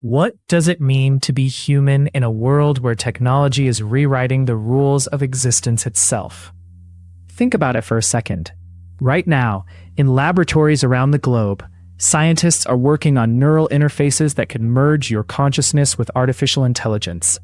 What does it mean to be human in a world where technology is rewriting the rules of existence itself? Think about it for a second. Right now, in laboratories around the globe, scientists are working on neural interfaces that can merge your consciousness with artificial intelligence.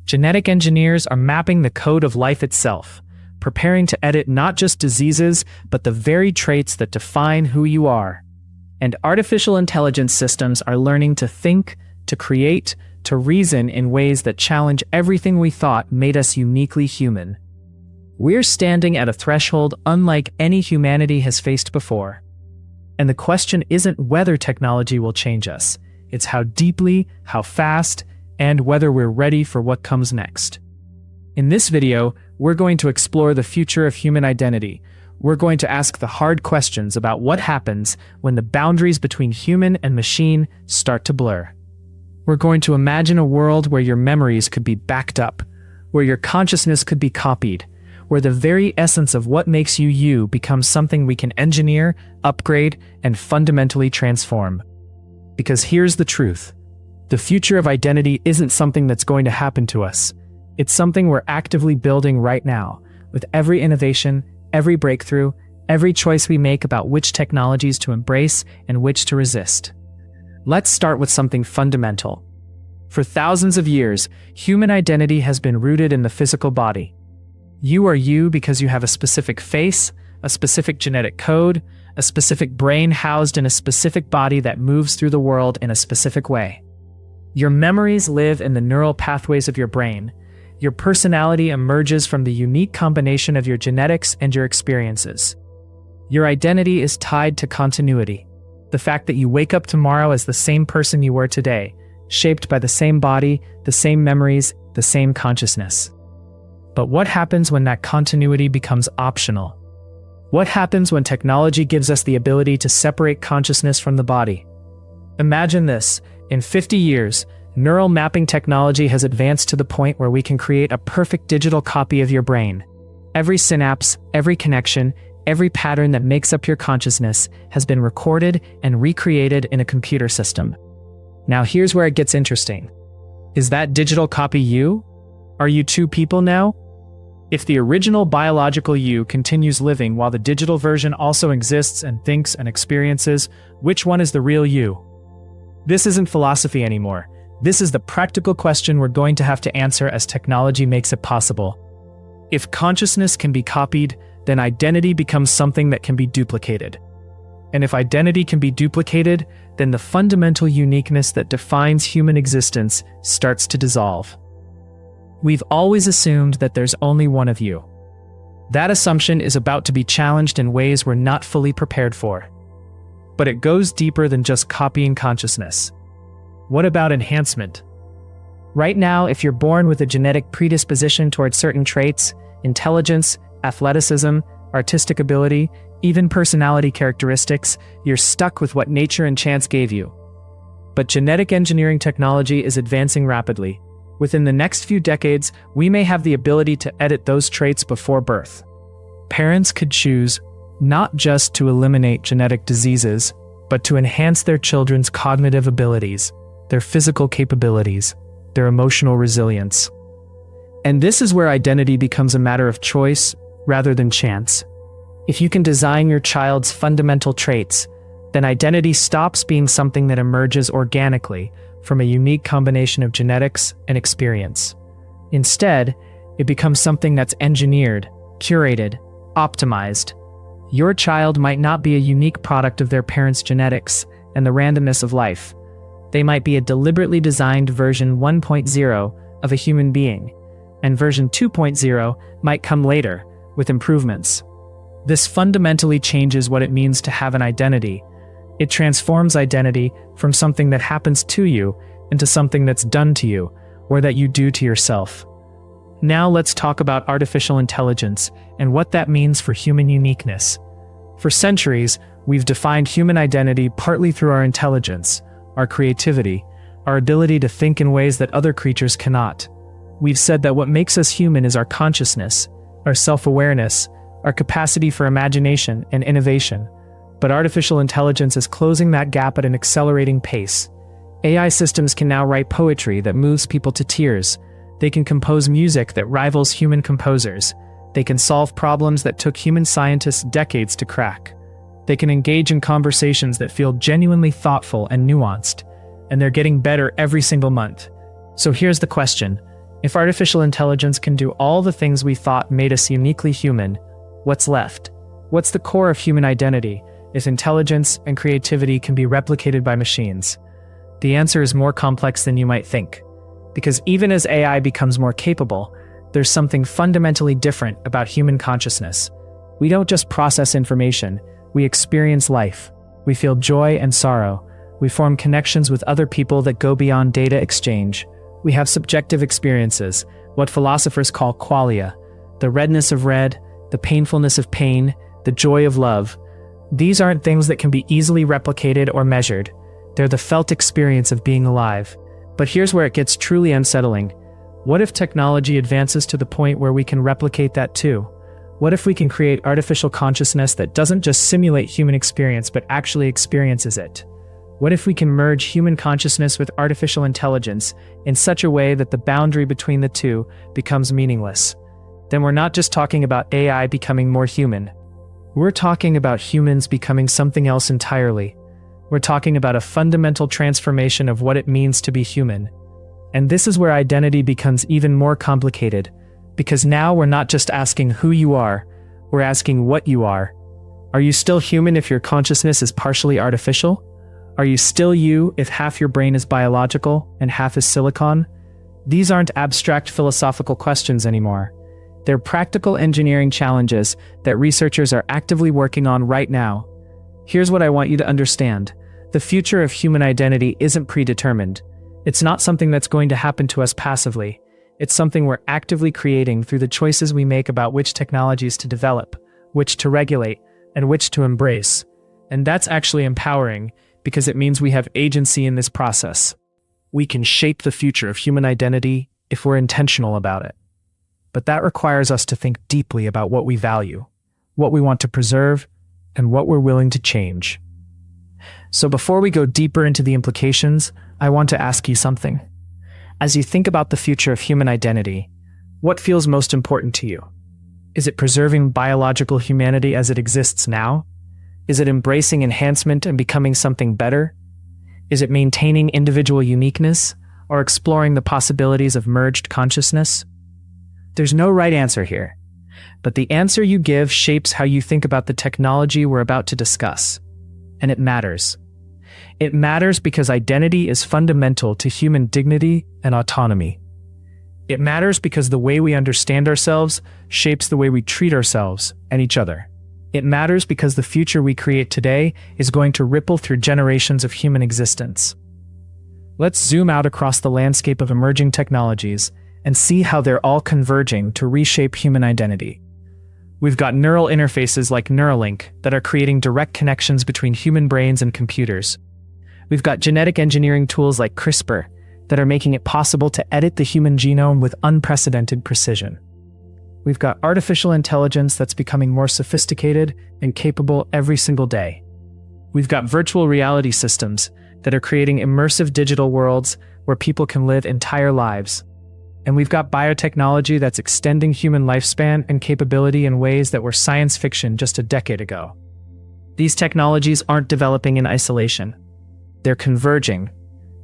Genetic engineers are mapping the code of life itself, preparing to edit not just diseases, but the very traits that define who you are. And artificial intelligence systems are learning to think, to create, to reason in ways that challenge everything we thought made us uniquely human. We're standing at a threshold unlike any humanity has faced before. And the question isn't whether technology will change us, it's how deeply, how fast, and whether we're ready for what comes next. In this video, we're going to explore the future of human identity. We're going to ask the hard questions about what happens when the boundaries between human and machine start to blur. We're going to imagine a world where your memories could be backed up, where your consciousness could be copied, where the very essence of what makes you you becomes something we can engineer, upgrade, and fundamentally transform. Because here's the truth. The future of identity isn't something that's going to happen to us. It's something we're actively building right now, with every innovation, every breakthrough, every choice we make about which technologies to embrace and which to resist. Let's start with something fundamental. For thousands of years, human identity has been rooted in the physical body. You are you because you have a specific face, a specific genetic code, a specific brain housed in a specific body that moves through the world in a specific way. Your memories live in the neural pathways of your brain. Your personality emerges from the unique combination of your genetics and your experiences. Your identity is tied to continuity. The fact that you wake up tomorrow as the same person you were today, shaped by the same body, the same memories, the same consciousness. But what happens when that continuity becomes optional? What happens when technology gives us the ability to separate consciousness from the body? Imagine this. In 50 years, neural mapping technology has advanced to the point where we can create a perfect digital copy of your brain. Every synapse, every connection, every pattern that makes up your consciousness has been recorded and recreated in a computer system. Now here's where it gets interesting. Is that digital copy you? Are you two people now? If the original biological you continues living while the digital version also exists and thinks and experiences, which one is the real you? This isn't philosophy anymore. This is the practical question we're going to have to answer as technology makes it possible. If consciousness can be copied, then identity becomes something that can be duplicated. And if identity can be duplicated, then the fundamental uniqueness that defines human existence starts to dissolve. We've always assumed that there's only one of you. That assumption is about to be challenged in ways we're not fully prepared for. But it goes deeper than just copying consciousness. What about enhancement? Right now, if you're born with a genetic predisposition towards certain traits, intelligence, athleticism, artistic ability, even personality characteristics, you're stuck with what nature and chance gave you. But genetic engineering technology is advancing rapidly. Within the next few decades, we may have the ability to edit those traits before birth. Parents could choose not just to eliminate genetic diseases, but to enhance their children's cognitive abilities, their physical capabilities, their emotional resilience. And this is where identity becomes a matter of choice rather than chance. If you can design your child's fundamental traits, then identity stops being something that emerges organically from a unique combination of genetics and experience. Instead, it becomes something that's engineered, curated, optimized. Your child might not be a unique product of their parents' genetics and the randomness of life. They might be a deliberately designed version 1.0 of a human being, and version 2.0 might come later, with improvements. This fundamentally changes what it means to have an identity. It transforms identity from something that happens to you into something that's done to you, or that you do to yourself. Now let's talk about artificial intelligence and what that means for human uniqueness. For centuries, we've defined human identity partly through our intelligence, our creativity, our ability to think in ways that other creatures cannot. We've said that what makes us human is our consciousness, our self-awareness, our capacity for imagination and innovation. But artificial intelligence is closing that gap at an accelerating pace. AI systems can now write poetry that moves people to tears. They can compose music that rivals human composers. They can solve problems that took human scientists decades to crack. They can engage in conversations that feel genuinely thoughtful and nuanced. And they're getting better every single month. So here's the question. If artificial intelligence can do all the things we thought made us uniquely human, what's left? What's the core of human identity if intelligence and creativity can be replicated by machines? The answer is more complex than you might think. Because even as AI becomes more capable, there's something fundamentally different about human consciousness. We don't just process information, we experience life. We feel joy and sorrow. We form connections with other people that go beyond data exchange. We have subjective experiences, what philosophers call qualia, the redness of red, the painfulness of pain, the joy of love. These aren't things that can be easily replicated or measured. They're the felt experience of being alive. But here's where it gets truly unsettling. What if technology advances to the point where we can replicate that too? What if we can create artificial consciousness that doesn't just simulate human experience but actually experiences it? What if we can merge human consciousness with artificial intelligence in such a way that the boundary between the two becomes meaningless? Then we're not just talking about AI becoming more human. We're talking about humans becoming something else entirely. We're talking about a fundamental transformation of what it means to be human. And this is where identity becomes even more complicated, because now we're not just asking who you are, we're asking what you are. Are you still human if your consciousness is partially artificial? Are you still you if half your brain is biological and half is silicon? These aren't abstract philosophical questions anymore. They're practical engineering challenges that researchers are actively working on right now. Here's what I want you to understand. The future of human identity isn't predetermined. It's not something that's going to happen to us passively. It's something we're actively creating through the choices we make about which technologies to develop, which to regulate, and which to embrace. And that's actually empowering, because it means we have agency in this process. We can shape the future of human identity if we're intentional about it. But that requires us to think deeply about what we value, what we want to preserve, and what we're willing to change. So before we go deeper into the implications, I want to ask you something. As you think about the future of human identity, what feels most important to you? Is it preserving biological humanity as it exists now? Is it embracing enhancement and becoming something better? Is it maintaining individual uniqueness or exploring the possibilities of merged consciousness? There's no right answer here, but the answer you give shapes how you think about the technology we're about to discuss. And it matters. It matters because identity is fundamental to human dignity and autonomy. It matters because the way we understand ourselves shapes the way we treat ourselves and each other. It matters because the future we create today is going to ripple through generations of human existence. Let's zoom out across the landscape of emerging technologies and see how they're all converging to reshape human identity. We've got neural interfaces like Neuralink that are creating direct connections between human brains and computers. We've got genetic engineering tools like CRISPR that are making it possible to edit the human genome with unprecedented precision. We've got artificial intelligence that's becoming more sophisticated and capable every single day. We've got virtual reality systems that are creating immersive digital worlds where people can live entire lives. And we've got biotechnology that's extending human lifespan and capability in ways that were science fiction just a decade ago. These technologies aren't developing in isolation. They're converging.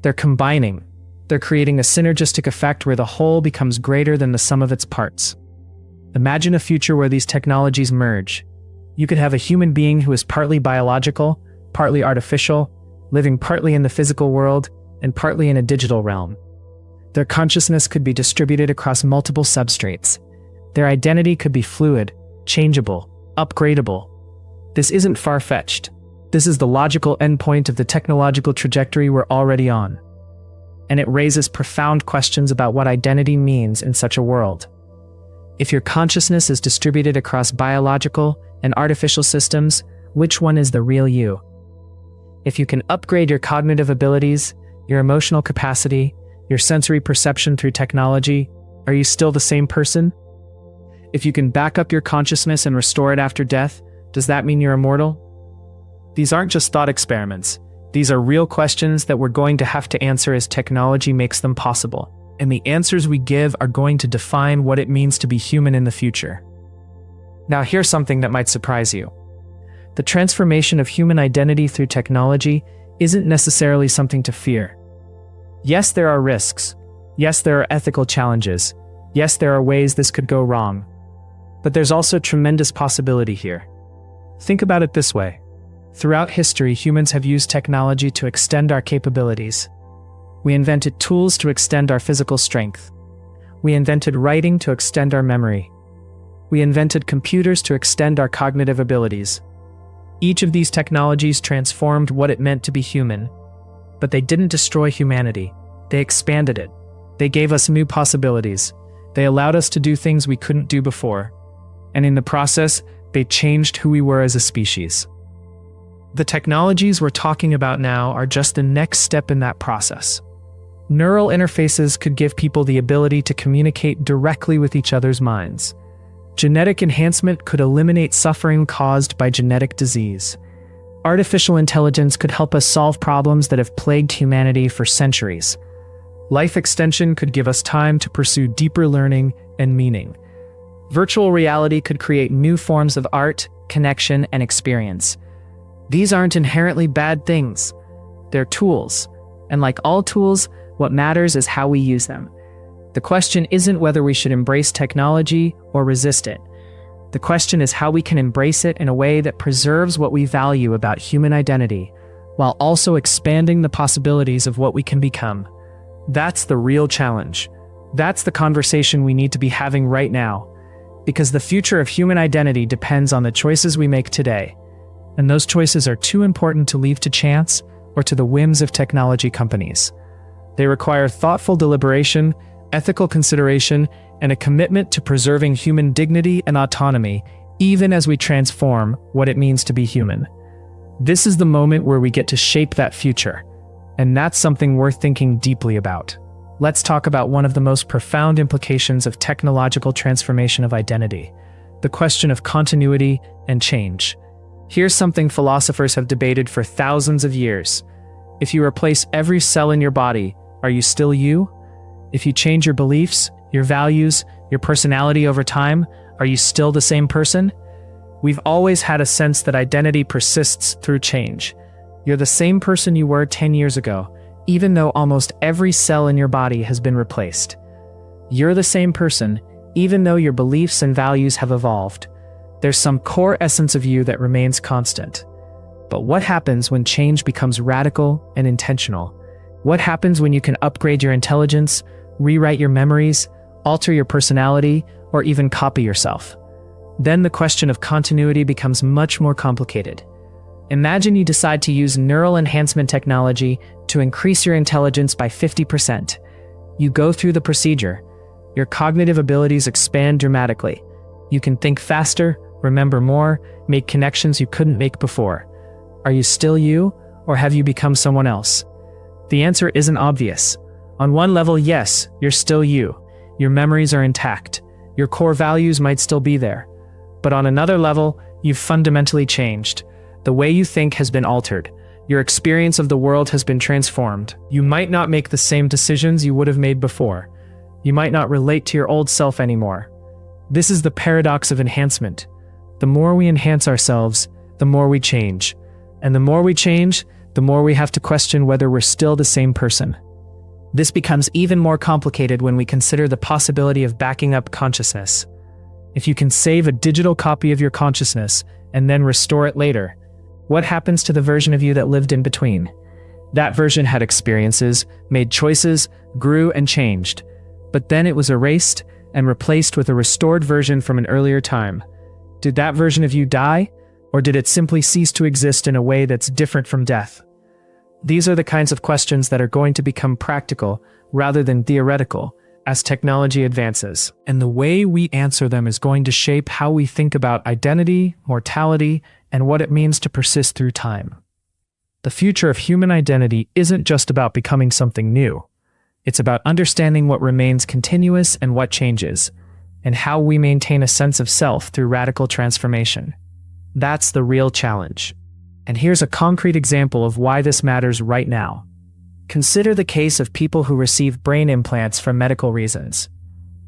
They're combining. They're creating a synergistic effect where the whole becomes greater than the sum of its parts. Imagine a future where these technologies merge. You could have a human being who is partly biological, partly artificial, living partly in the physical world and partly in a digital realm. Their consciousness could be distributed across multiple substrates. Their identity could be fluid, changeable, upgradable. This isn't far-fetched. This is the logical endpoint of the technological trajectory we're already on. And it raises profound questions about what identity means in such a world. If your consciousness is distributed across biological and artificial systems, which one is the real you? If you can upgrade your cognitive abilities, your emotional capacity, your sensory perception through technology, are you still the same person? If you can back up your consciousness and restore it after death, does that mean you're immortal? These aren't just thought experiments. These are real questions that we're going to have to answer as technology makes them possible, and the answers we give are going to define what it means to be human in the future. Now, here's something that might surprise you. The transformation of human identity through technology isn't necessarily something to fear. Yes, there are risks. Yes, there are ethical challenges. Yes, there are ways this could go wrong. But there's also tremendous possibility here. Think about it this way. Throughout history, humans have used technology to extend our capabilities. We invented tools to extend our physical strength. We invented writing to extend our memory. We invented computers to extend our cognitive abilities. Each of these technologies transformed what it meant to be human. But they didn't destroy humanity. They expanded it. They gave us new possibilities. They allowed us to do things we couldn't do before. And in the process, they changed who we were as a species. The technologies we're talking about now are just the next step in that process. Neural interfaces could give people the ability to communicate directly with each other's minds. Genetic enhancement could eliminate suffering caused by genetic disease. Artificial intelligence could help us solve problems that have plagued humanity for centuries. Life extension could give us time to pursue deeper learning and meaning. Virtual reality could create new forms of art, connection, and experience. These aren't inherently bad things. They're tools. And like all tools, what matters is how we use them. The question isn't whether we should embrace technology or resist it. The question is how we can embrace it in a way that preserves what we value about human identity, while also expanding the possibilities of what we can become. That's the real challenge. That's the conversation we need to be having right now. Because the future of human identity depends on the choices we make today. And those choices are too important to leave to chance or to the whims of technology companies. They require thoughtful deliberation, ethical consideration, and a commitment to preserving human dignity and autonomy, even as we transform what it means to be human. This is the moment where we get to shape that future, and that's something worth thinking deeply about. Let's talk about one of the most profound implications of technological transformation of identity, the question of continuity and change. Here's something philosophers have debated for thousands of years. If you replace every cell in your body, are you still you? If you change your beliefs, your values, your personality over time, are you still the same person? We've always had a sense that identity persists through change. You're the same person you were 10 years ago, even though almost every cell in your body has been replaced. You're the same person, even though your beliefs and values have evolved. There's some core essence of you that remains constant. But what happens when change becomes radical and intentional? What happens when you can upgrade your intelligence, rewrite your memories, alter your personality, or even copy yourself? Then the question of continuity becomes much more complicated. Imagine you decide to use neural enhancement technology to increase your intelligence by 50%. You go through the procedure. Your cognitive abilities expand dramatically. You can think faster, remember more, make connections you couldn't make before. Are you still you, or have you become someone else? The answer isn't obvious. On one level, yes, you're still you. Your memories are intact. Your core values might still be there. But on another level, you've fundamentally changed. The way you think has been altered. Your experience of the world has been transformed. You might not make the same decisions you would have made before. You might not relate to your old self anymore. This is the paradox of enhancement. The more we enhance ourselves, the more we change. And the more we change, the more we have to question whether we're still the same person. This becomes even more complicated when we consider the possibility of backing up consciousness. If you can save a digital copy of your consciousness and then restore it later, what happens to the version of you that lived in between? That version had experiences, made choices, grew and changed. But then it was erased and replaced with a restored version from an earlier time. Did that version of you die? Or did it simply cease to exist in a way that's different from death? These are the kinds of questions that are going to become practical rather than theoretical as technology advances. And the way we answer them is going to shape how we think about identity, mortality, and what it means to persist through time. The future of human identity isn't just about becoming something new. It's about understanding what remains continuous and what changes, and how we maintain a sense of self through radical transformation. That's the real challenge. And here's a concrete example of why this matters right now. Consider the case of people who receive brain implants for medical reasons.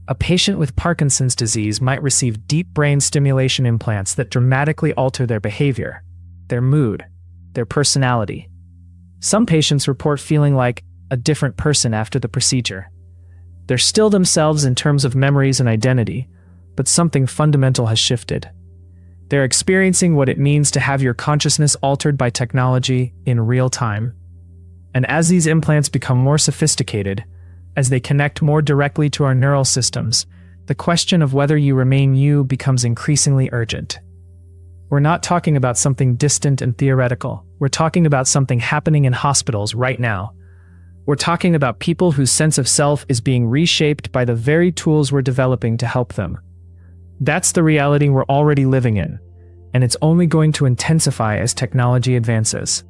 A patient with Parkinson's disease might receive deep brain stimulation implants that dramatically alter their behavior, their mood, their personality. Some patients report feeling like a different person after the procedure. They're still themselves in terms of memories and identity, but something fundamental has shifted. They're experiencing what it means to have your consciousness altered by technology in real time. And as these implants become more sophisticated, as they connect more directly to our neural systems, the question of whether you remain you becomes increasingly urgent. We're not talking about something distant and theoretical. We're talking about something happening in hospitals right now. We're talking about people whose sense of self is being reshaped by the very tools we're developing to help them. That's the reality we're already living in, and it's only going to intensify as technology advances.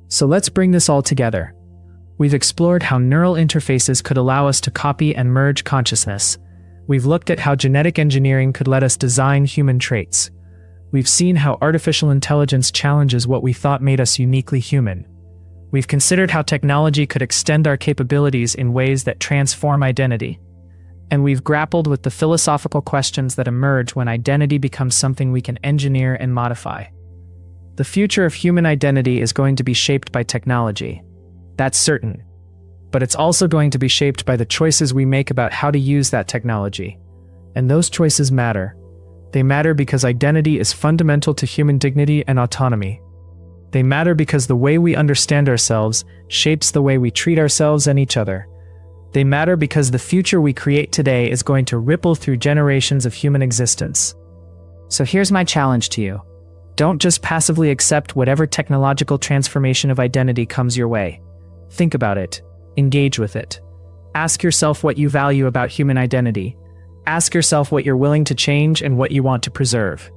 So let's bring this all together. We've explored how neural interfaces could allow us to copy and merge consciousness. We've looked at how genetic engineering could let us design human traits. We've seen how artificial intelligence challenges what we thought made us uniquely human. We've considered how technology could extend our capabilities in ways that transform identity. And we've grappled with the philosophical questions that emerge when identity becomes something we can engineer and modify. The future of human identity is going to be shaped by technology. That's certain. But it's also going to be shaped by the choices we make about how to use that technology. And those choices matter. They matter because identity is fundamental to human dignity and autonomy. They matter because the way we understand ourselves shapes the way we treat ourselves and each other. They matter because the future we create today is going to ripple through generations of human existence. So here's my challenge to you. Don't just passively accept whatever technological transformation of identity comes your way. Think about it. Engage with it. Ask yourself what you value about human identity. Ask yourself what you're willing to change and what you want to preserve.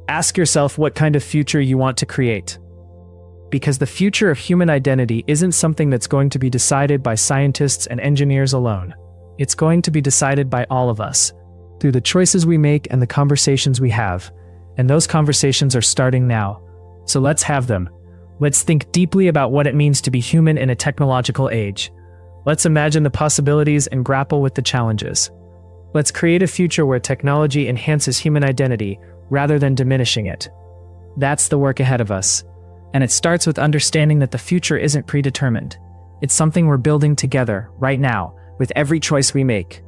Ask yourself what kind of future you want to create. Because the future of human identity isn't something that's going to be decided by scientists and engineers alone. It's going to be decided by all of us, through the choices we make and the conversations we have. And those conversations are starting now. So let's have them. Let's think deeply about what it means to be human in a technological age. Let's imagine the possibilities and grapple with the challenges. Let's create a future where technology enhances human identity rather than diminishing it. That's the work ahead of us. And it starts with understanding that the future isn't predetermined. It's something we're building together, right now, with every choice we make.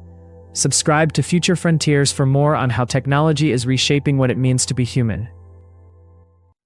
Subscribe to Future Frontiers for more on how technology is reshaping what it means to be human.